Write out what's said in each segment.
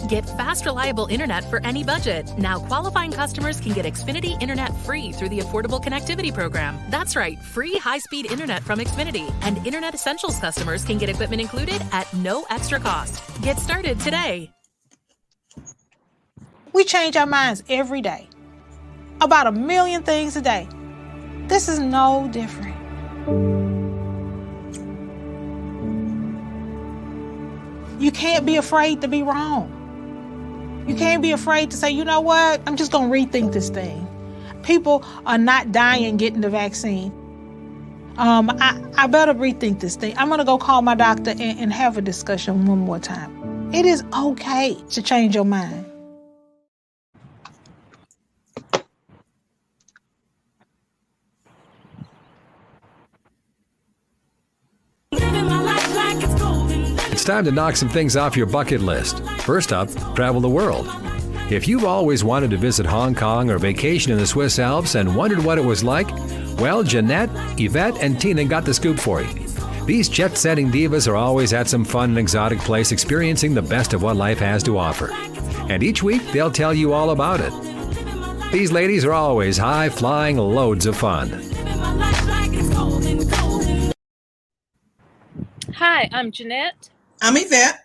Get fast, reliable internet for any budget. Now, qualifying customers can get Xfinity Internet free through the Affordable Connectivity Program. That's right, free high-speed internet from Xfinity. And Internet Essentials customers can get equipment included at no extra cost. Get started today. We change our minds every day. About 1 million things a day. This is no different. You can't be afraid to be wrong. You can't be afraid to say, you know what, I'm just going to rethink this thing. People are not dying getting the vaccine. I better rethink this thing. I'm going to go call my doctor and have a discussion one more time. It is okay to change your mind. It's time to knock some things off your bucket list. First up, travel the world. If you've always wanted to visit Hong Kong or vacation in the Swiss Alps and wondered what it was like, well, Jeanette, Evette, and Tina got the scoop for you. These jet setting divas are always at some fun and exotic place experiencing the best of what life has to offer. And each week, they'll tell you all about it. These ladies are always high-flying loads of fun. Hi, I'm Jeanette. I'm Evette.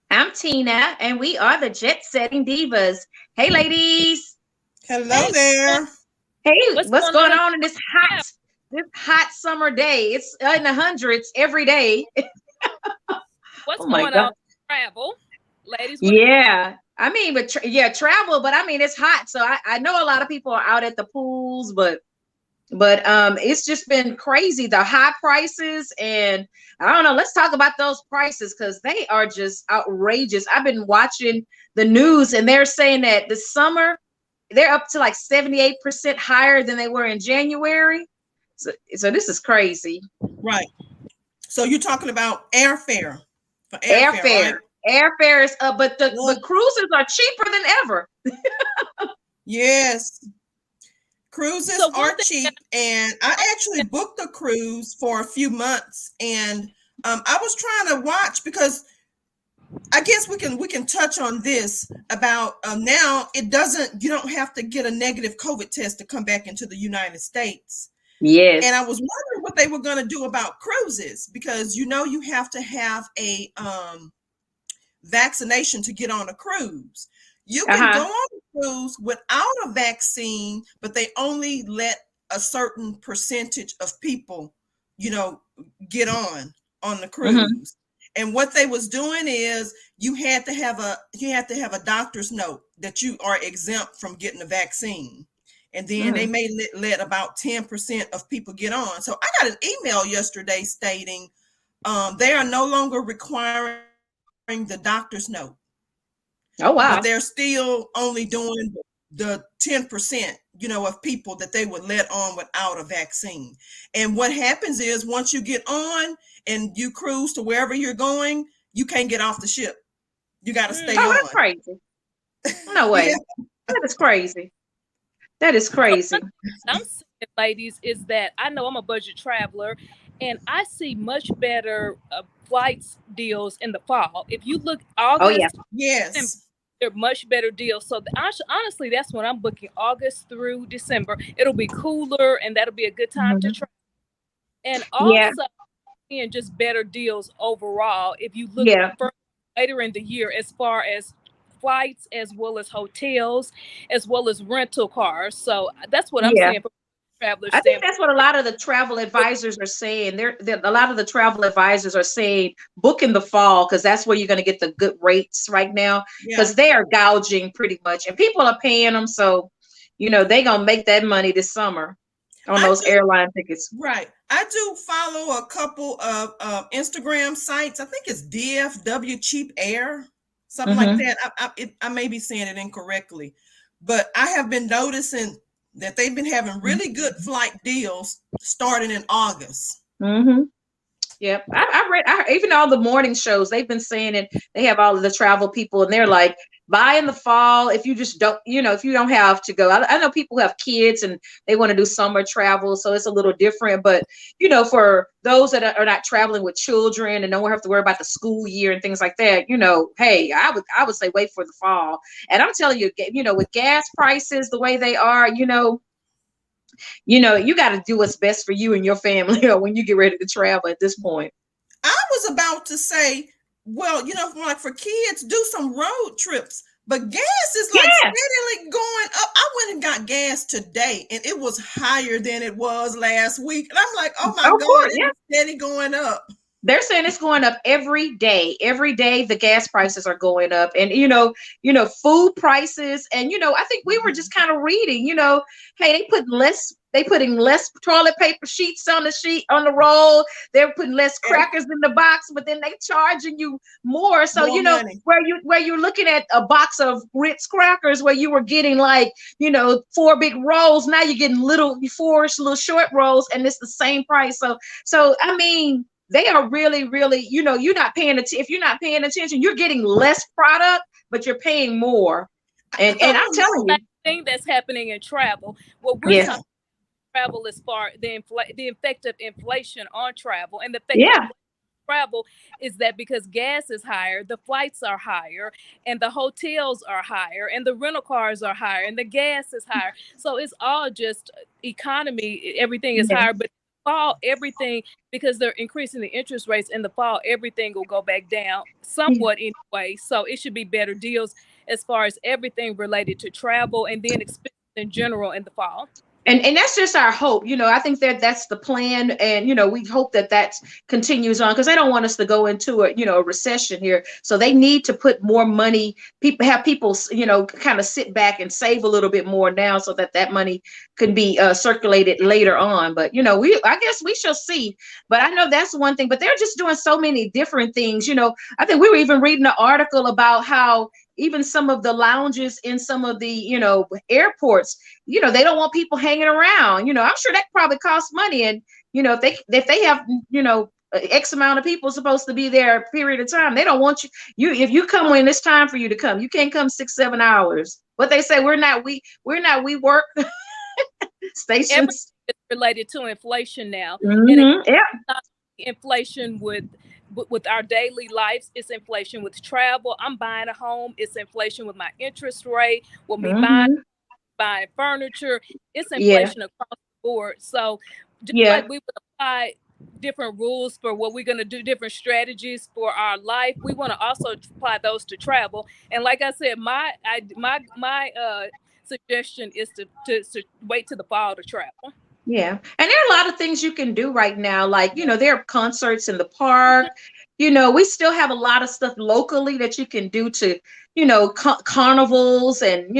I'm Tina, and we are the Jet Setting Divas. Hey, ladies. Hello there. Hey, what's going on in this hot summer day? It's in the hundreds every day. What's going on with travel, ladies? Yeah, I mean, but travel. But I mean, it's hot, so I know a lot of people are out at the pools, but it's just been crazy, the high prices, and I don't know, let's talk about those prices because they are just outrageous. I've been watching the news and they're saying that this summer they're up to like 78% higher than they were in January. So this is crazy. Right. So you're talking about airfare. Airfare. Right? Airfare is up, but the cruises are cheaper than ever. Yes. Cruises are cheap, and I actually booked a cruise for a few months, and I was trying to watch because I guess we can touch on this about now you don't have to get a negative COVID test to come back into the United States. Yes. And I was wondering what they were going to do about cruises because you have to have a vaccination to get on a cruise. You can go on a cruise without a vaccine, but they only let a certain percentage of people, get on the cruise. Mm-hmm. And what they was doing is you had to have a doctor's note that you are exempt from getting a vaccine. And then they may let about 10% of people get on. So I got an email yesterday stating they are no longer requiring the doctor's note. Oh, wow. But they're still only doing the 10%, of people that they would let on without a vaccine. And what happens is once you get on and you cruise to wherever you're going, you can't get off the ship. You got to stay on. That's crazy. No way. Yeah. That is crazy. That is crazy. I'm saying, ladies, is that I know I'm a budget traveler and I see much better flights deals in the fall. If you look August, yes, they're much better deals. So honestly, that's when I'm booking August through December. It'll be cooler and that'll be a good time to travel. And also, just better deals overall. If you look later in the year, as far as flights, as well as hotels, as well as rental cars. So that's what I'm saying. I think that's what a lot of the travel advisors are saying. A lot of the travel advisors are saying book in the fall because that's where you're going to get the good rates right now because they are gouging pretty much and people are paying them. So, they're going to make that money this summer on those airline tickets. Right. I do follow a couple of Instagram sites. I think it's DFW Cheap Air, something like that. I may be saying it incorrectly, but I have been noticing that they've been having really good flight deals starting in August. Mm-hmm. Yep. I read even all the morning shows, they've been saying it. They have all of the travel people and they're like, buy in the fall if you just don't, if you don't have to go. I know people who have kids and they want to do summer travel, so it's a little different. But for those that are not traveling with children and don't have to worry about the school year and things like that, hey, I would say wait for the fall. And I'm telling you, with gas prices the way they are, you got to do what's best for you and your family when you get ready to travel at this point. I was about to say, well, like for kids, do some road trips, but gas is like steadily going up. I went and got gas today and it was higher than it was last week. And I'm like, oh my God, it's steady going up. They're saying it's going up every day. Every day the gas prices are going up, and food prices, and I think we were just kind of reading, hey, they putting less toilet paper sheets on the roll. They're putting less crackers in the box, but then they charging you more. So money. where you're looking at a box of Ritz crackers where you were getting 4 big rolls, now you're getting four little short rolls, and it's the same price. So I mean, they are really, really, you're not paying attention. If you're not paying attention, you're getting less product, but you're paying more. And I'm telling you, thing that's happening in travel. What we're talking travel as far the effect of inflation on travel, and the effect of travel is that because gas is higher, the flights are higher, and the hotels are higher, and the rental cars are higher, and the gas is higher. So it's all just economy. Everything is higher, but fall, everything, because they're increasing the interest rates in the fall, everything will go back down somewhat anyway. So it should be better deals as far as everything related to travel and then expenses in general in the fall. And that's just our hope. I think that's the plan. And, we hope that continues on, because they don't want us to go into a recession here. So they need to put more money, people, kind of sit back and save a little bit more now so that money can be circulated later on. But, I guess we shall see. But I know that's one thing, but they're just doing so many different things. I think we were even reading an article about how even some of the lounges in some of the, airports, they don't want people hanging around. I'm sure that probably costs money. And, if they have, X amount of people supposed to be there a period of time, they don't want you. If you come when it's time for you to come, you can't come 6-7 hours. What they say, we work stations. Everything is related to inflation now. Mm-hmm. And inflation with our daily lives, it's inflation with travel. I'm buying a home, it's inflation with my interest rate, with me buying furniture, it's inflation across the board. So just like we would apply different rules for what we're going to do, different strategies for our life, we want to also apply those to travel. And like I said, my suggestion is to wait till the fall to travel. Yeah. And there are a lot of things you can do right now. Like, there are concerts in the park. We still have a lot of stuff locally that you can do to, carnivals and,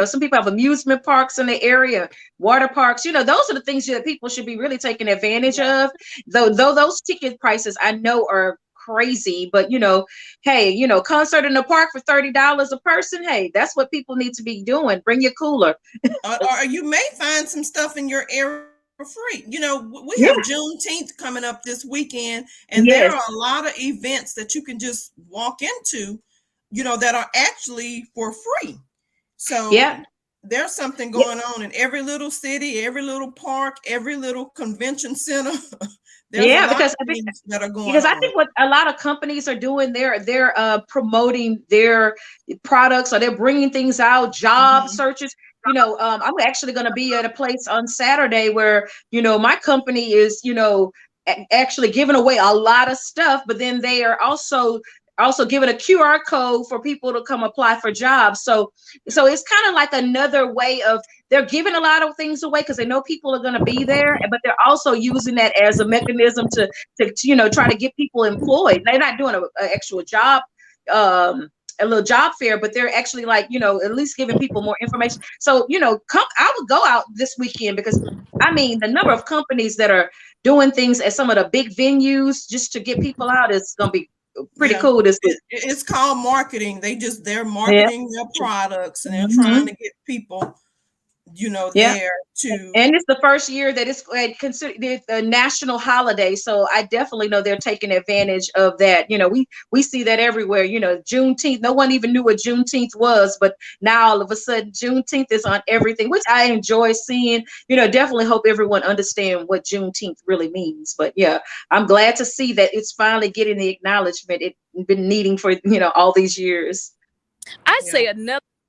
some people have amusement parks in the area, water parks, those are the things that people should be really taking advantage of. Though those ticket prices I know are crazy, but hey, concert in the park for $30 a person. Hey, that's what people need to be doing. Bring your cooler. Or you may find some stuff in your area for free. We have Juneteenth coming up this weekend, and there are a lot of events that you can just walk into, that are actually for free. So there's something going on in every little city, every little park, every little convention center. Because that are going on. I think what a lot of companies are doing, they're promoting their products, or they're bringing things out, job searches. I'm actually going to be at a place on Saturday where, my company is, actually giving away a lot of stuff, but then they are also giving a QR code for people to come apply for jobs. So it's kind of like another way of, they're giving a lot of things away because they know people are going to be there, but they're also using that as a mechanism to try to get people employed. They're not doing an actual job, a little job fair, but they're actually at least giving people more information. So, I would go out this weekend, because the number of companies that are doing things at some of the big venues just to get people out is going to be pretty cool. It's called marketing. They're marketing their products, and they're trying to get people, there to. And it's the first year that it's considered a national holiday. So I definitely know they're taking advantage of that. We see that everywhere. Juneteenth, no one even knew what Juneteenth was, but now all of a sudden Juneteenth is on everything, which I enjoy seeing. Definitely hope everyone understand what Juneteenth really means. But yeah, I'm glad to see that it's finally getting the acknowledgement it's been needing for, all these years. I say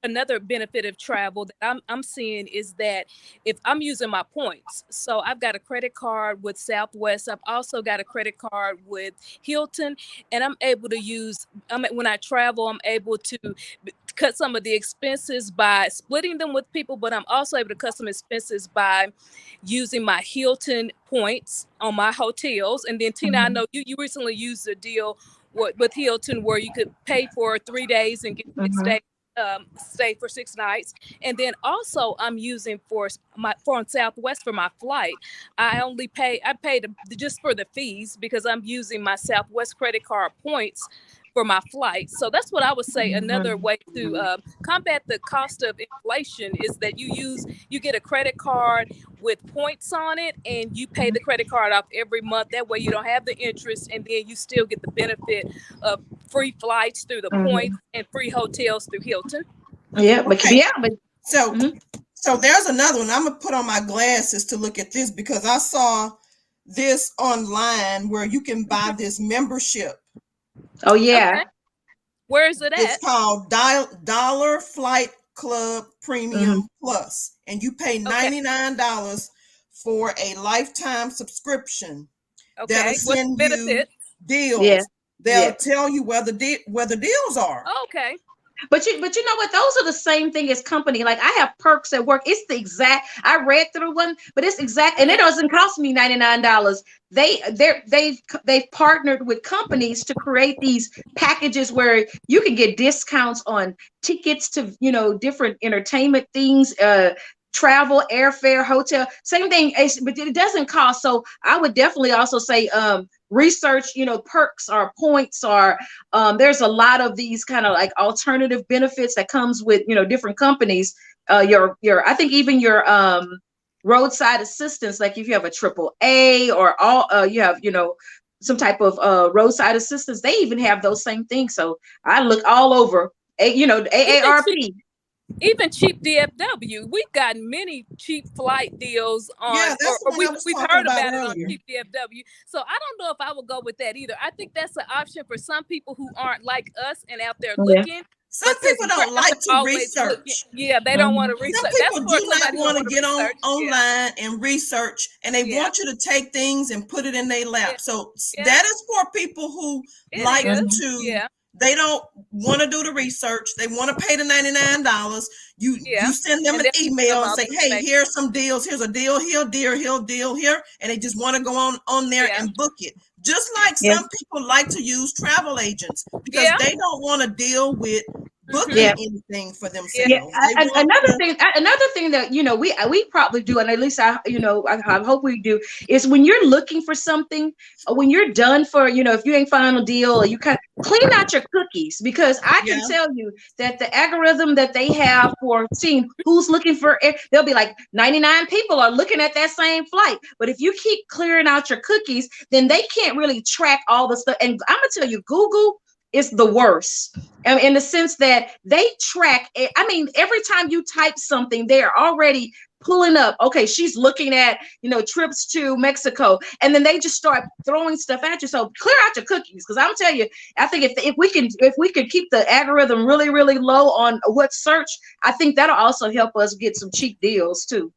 another benefit of travel that I'm seeing is that if I'm using my points, so I've got a credit card with Southwest, I've also got a credit card with Hilton, and I'm able to use, when I travel, I'm able to cut some of the expenses by splitting them with people, but I'm also able to cut some expenses by using my Hilton points on my hotels. And then Tina, I know you recently used a deal with Hilton where you could pay for 3 days and get stay for 6 nights. And then also I'm using for Southwest for my flight. I paid just for the fees because I'm using my Southwest credit card points for my flight. So that's what I would say. Another way to combat the cost of inflation is that you get a credit card with points on it, and you pay the credit card off every month. That way you don't have the interest, and then you still get the benefit of free flights through the points and free hotels through Hilton. Yeah, but so there's another one. I'm gonna put on my glasses to look at this because I saw this online where you can buy this membership. Oh yeah. Okay. Where is it at? It's called Dollar Flight Club Premium Plus, and you pay $99 for a lifetime subscription. Okay. That'll send you deals. Yeah. They'll tell you where the deals are. Okay. But you know what? Those are the same thing as company. Like I have perks at work. It's the exact. I read through one, but it's exact, and it doesn't cost me $99. They've partnered with companies to create these packages where you can get discounts on tickets to different entertainment things. Travel, airfare, hotel, same thing, but it doesn't cost. So I would definitely also say research, perks or points or there's a lot of these kind of like alternative benefits that comes with, different companies. I think even your roadside assistance, like if you have a AAA or all, you have, some type of roadside assistance, they even have those same things. So I look all over, AARP. Even cheap DFW, we've gotten many cheap flight deals on. Yeah, we've heard about it on cheap DFW. So I don't know if I would go with that either. I think that's an option for some people who aren't like us and out there looking. Some people don't like to research. They don't want to research. Some people do not want to get online and research, and they want you to take things and put it in their lap. So that is for people who like to. They don't want to do the research. They want to pay the $99. You send them an email and say, hey, here's some deals. Here's a deal here, deal here. And they just want to go on there and book it. Just like some people like to use travel agents because they don't want to deal with booking anything for themselves. Another thing that we probably do, and at least I hope we do, is when you're looking for something, when you're done for if you ain't find a deal, or you kind of clean out your cookies, because I can tell you that the algorithm that they have for seeing who's looking for they'll be like 99 people are looking at that same flight, but if you keep clearing out your cookies, then they can't really track all the stuff. And I'm gonna tell you, Google is the worst in the sense that they track. I mean, every time you type something, they're already pulling up. Okay, she's looking at trips to Mexico, and then they just start throwing stuff at you. So clear out your cookies, because I'm telling you, I think if we could keep the algorithm really, really low on what search, I think that'll also help us get some cheap deals too.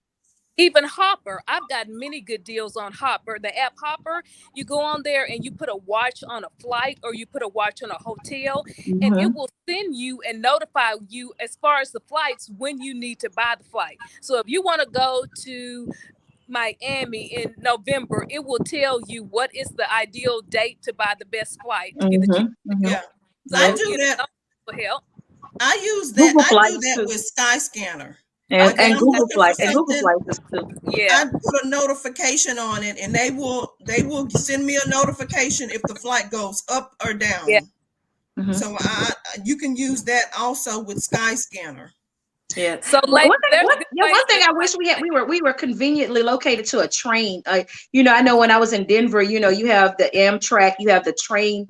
Even Hopper, I've got many good deals on Hopper. The app Hopper, you go on there and you put a watch on a flight or you put a watch on a hotel, and it will send you and notify you as far as the flights when you need to buy the flight. So if you want to go to Miami in November, it will tell you what is the ideal date to buy the best flight. I do that. I use that. I do that with Skyscanner. And Google Flights too. I put a notification on it, and they will send me a notification if the flight goes up or down. So you can use that also with Skyscanner. Yeah. So One like one thing I wish we were conveniently located to a train. I know when I was in Denver, you have the Amtrak, you have the train,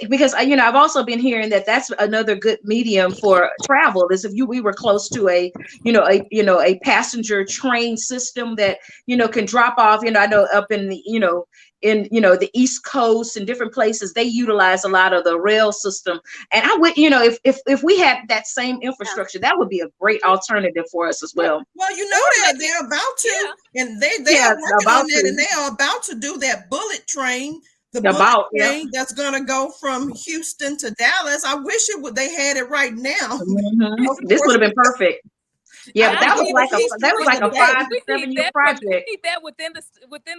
because I've also been hearing that that's another good medium for travel is if we were close to a passenger train system that can drop off. I know up in the East Coast and different places, they utilize a lot of the rail system. And I would, if we had that same infrastructure, that would be a great alternative for us as well. Well, they're about to, and they are working on that, and they are about to do that bullet train. The bullet train that's gonna go from Houston to Dallas. I wish they had it right now. Mm-hmm. This would have been perfect. Yeah, but that was like a 5 to 7 year project. We need that within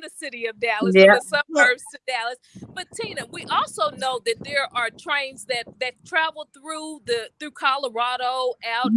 the city of Dallas, from the suburbs to Dallas. But Tina, we also know that there are trains that travel through Colorado out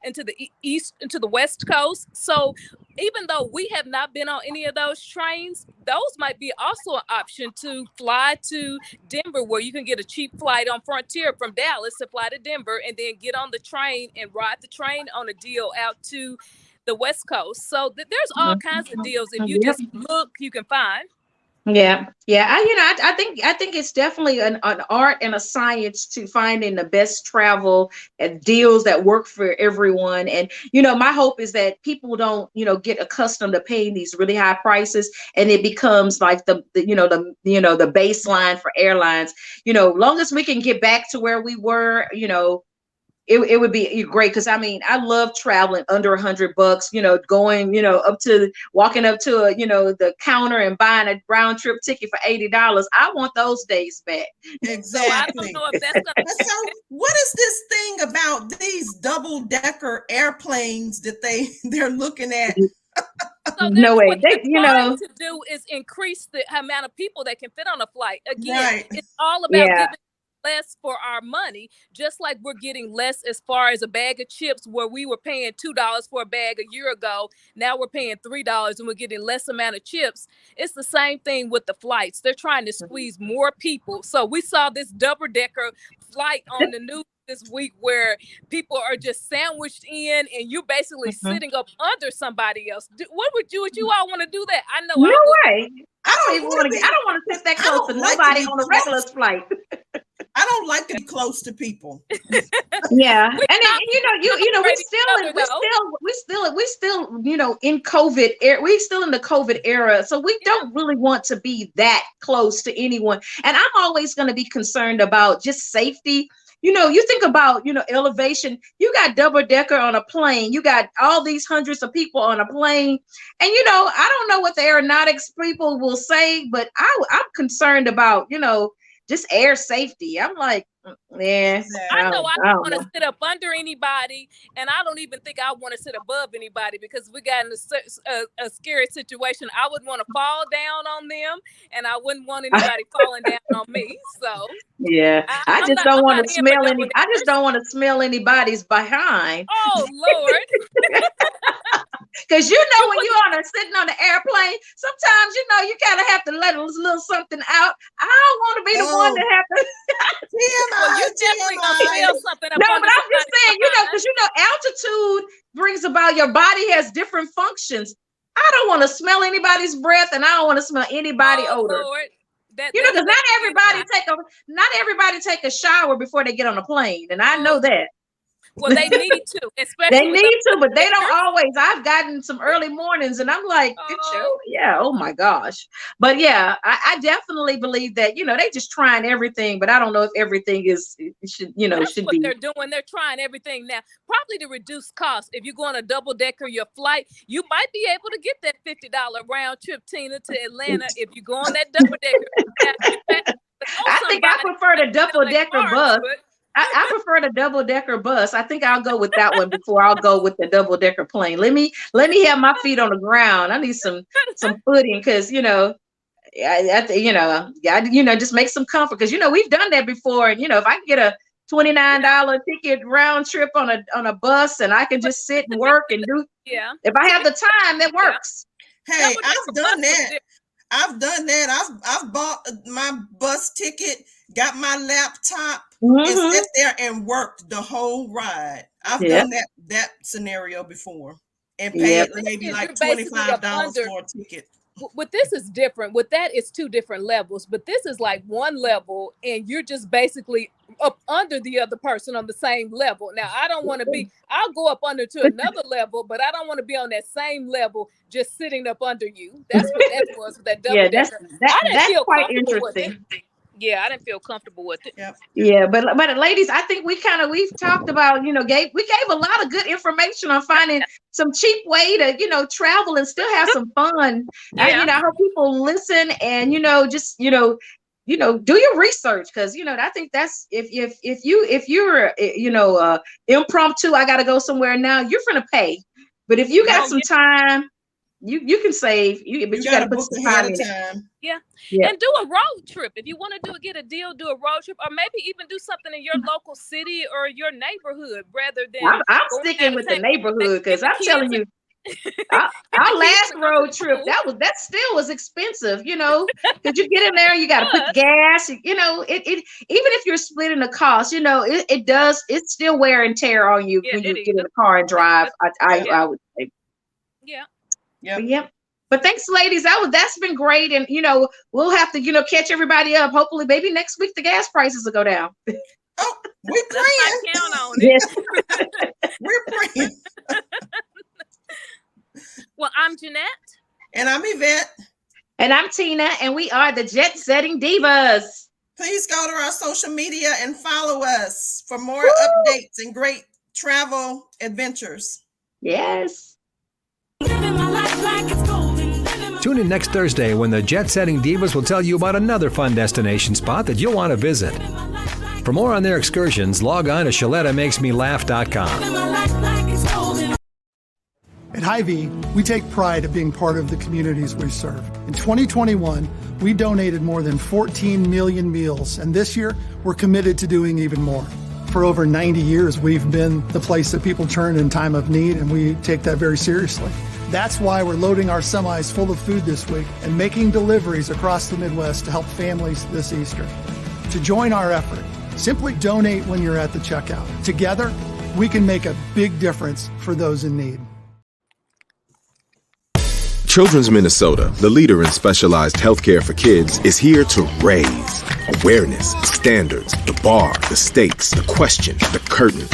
into the east, into the West Coast. So even though we have not been on any of those trains, those might be also an option to fly to Denver, where you can get a cheap flight on Frontier from Dallas to fly to Denver, and then get on the train and ride the train on a deal out to the West Coast. So there's all kinds of deals. If you just look, you can find. Yeah. I think it's definitely an art and a science to finding the best travel and deals that work for everyone. And my hope is that people don't get accustomed to paying these really high prices, and it becomes like the baseline for airlines. Long as we can get back to where we were, it would be great, because I love traveling under $100, going, walking up to the counter and buying a round trip ticket for $80. I want those days back. Exactly. So I don't know if that's gonna so what is this thing about these double-decker airplanes that they're looking at? So no way. What they're trying to do is increase the amount of people that can fit on a flight. Again, it's all about giving less for our money, just like we're getting less as far as a bag of chips, where we were paying $2 for a bag a year ago. Now we're paying $3 and we're getting less amount of chips. It's the same thing with the flights. They're trying to squeeze more people. So we saw this double-decker flight on the news this week where people are just sandwiched in, and you're basically sitting up under somebody else. Would you all want to do that? I know. No way. I don't want to sit that close to nobody on a regular flight. I don't like to be close to people. Yeah, and we still in COVID era. We still in the COVID era, so we don't really want to be that close to anyone. And I'm always going to be concerned about just safety. You think about, elevation, you got double-decker on a plane, you got all these hundreds of people on a plane. And, I don't know what the aeronautics people will say, but I'm concerned about, just air safety. I'm like, yeah. I know I don't want to sit up under anybody, and I don't even think I want to sit above anybody, because we got in a scary situation. I would want to fall down on them, and I wouldn't want anybody falling down on me. So yeah, I just don't want to smell any. I just don't want to smell anybody's behind. Oh Lord. Because when you're sitting on the airplane, sometimes you kind of have to let a little something out. I don't want to be the one to have to. Well, you definitely gonna feel something. No, but I'm just saying, because altitude brings about, your body has different functions. I don't want to smell anybody's breath, and I don't want to smell anybody odor. Lord. Because not everybody take a shower before they get on a plane, and I know that. Well, they need to, especially they need to, but they don't always. I've gotten some early mornings, and I'm like, oh my gosh. But yeah, I definitely believe that they just trying everything, but I don't know if everything should be. They're doing. They're trying everything now, probably to reduce costs. If you go on a double-decker, your flight, you might be able to get that $50 round trip, Tina, to Atlanta. If you go on that double-decker, I think I prefer the double-decker bus. I prefer the double-decker bus. I think I'll go with that one before I'll go with the double-decker plane. Let me have my feet on the ground. I need some footing, because just make some comfort, because we've done that before. And if I can get a $29 ticket round trip on a bus, and I can just sit and work and do. Yeah. If I have the time, that works. Hey, I've done that. I've bought my bus ticket, got my laptop, and sat there and worked the whole ride. I've done that scenario before and paid maybe like $25 for a ticket. With this is different. With that, it's two different levels, but this is like one level and you're just basically up under the other person on the same level. Now, I don't want to be, I'll go up under to another level, but I don't want to be on that same level just sitting up under you. That's what that was with that double. That's quite interesting. Yeah, I didn't feel comfortable with it. Yep. Yeah, but ladies, I think we've talked about, we gave a lot of good information on finding some cheap way to, travel and still have some fun. Yeah. I hope people listen and, just, do your research. Cause I think that's, if you're, impromptu, I got to go somewhere now, you're going to pay. But if you got some time, you can save, but you got to put some time in it. Yeah. And do a road trip. If you want to get a deal, do a road trip, or maybe even do something in your local city or your neighborhood rather than. I'm sticking with the neighborhood because I'm telling you, our last road trip, that still was expensive, because you get in there, you got to put gas, it even if you're splitting the cost, it's still wear and tear on you when you get in the car and drive. I would say. Yeah. Yep. But thanks, ladies. That's been great. And, we'll have to, catch everybody up. Hopefully, maybe next week the gas prices will go down. Oh, we're praying. Count on it. Yes. We're praying. Well, I'm Jeanette. And I'm Evette. And I'm Tina. And we are the Jet Setting Divas. Please go to our social media and follow us for more updates and great travel adventures. Yes. Tune in next Thursday when the Jet Setting Divas will tell you about another fun destination spot that you'll want to visit. For more on their excursions, log on to ShalettaMakesMeLaugh.com. At Hy-Vee, we take pride of being part of the communities we serve. In 2021, we donated more than 14 million meals, and this year, we're committed to doing even more. For over 90 years, we've been the place that people turn in time of need, and we take that very seriously. That's why we're loading our semis full of food this week and making deliveries across the Midwest to help families this Easter. To join our effort, simply donate when you're at the checkout. Together, we can make a big difference for those in need. Children's Minnesota, the leader in specialized healthcare for kids, is here to raise awareness, standards, the bar, the stakes, the question, the curtain.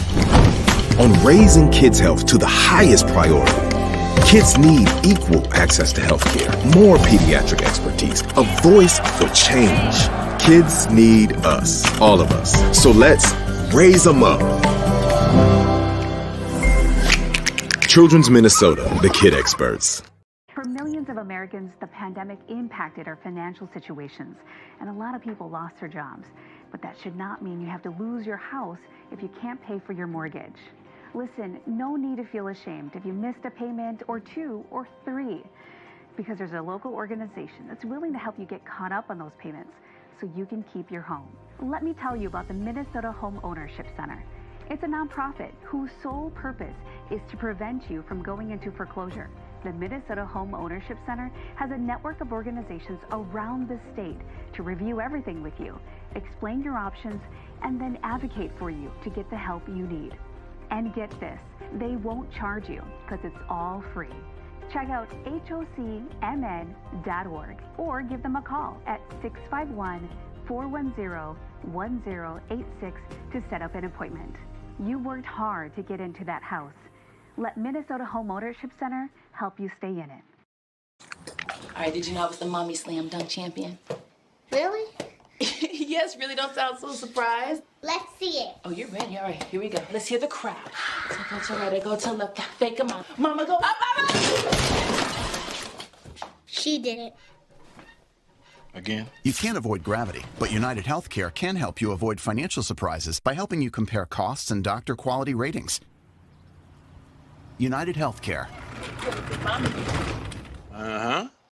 On raising kids' health to the highest priority, kids need equal access to healthcare, more pediatric expertise, a voice for change. Kids need us, all of us. So let's raise them up. Children's Minnesota, the kid experts. For millions of Americans, the pandemic impacted our financial situations, and a lot of people lost their jobs. But that should not mean you have to lose your house if you can't pay for your mortgage. Listen, no need to feel ashamed if you missed a payment or two or three, because there's a local organization that's willing to help you get caught up on those payments so you can keep your home. Let me tell you about the Minnesota Home Ownership Center. It's a nonprofit whose sole purpose is to prevent you from going into foreclosure. The Minnesota Home Ownership Center has a network of organizations around the state to review everything with you, explain your options, and then advocate for you to get the help you need. And get this, they won't charge you because it's all free. Check out hocmn.org or give them a call at 651-410-1086 to set up an appointment. You worked hard to get into that house. Let Minnesota Home Ownership Center help you stay in it. All right, did you know I was the Mommy Slam Dunk Champion? Really? Yes, really, don't sound so surprised. Let's see it. Oh, you're ready. All right, here we go. Let's hear the crowd. So go to right, I go to left, fake them out. Mama, go up, mama! She did it. Again? You can't avoid gravity, but United Healthcare can help you avoid financial surprises by helping you compare costs and doctor quality ratings. United Healthcare.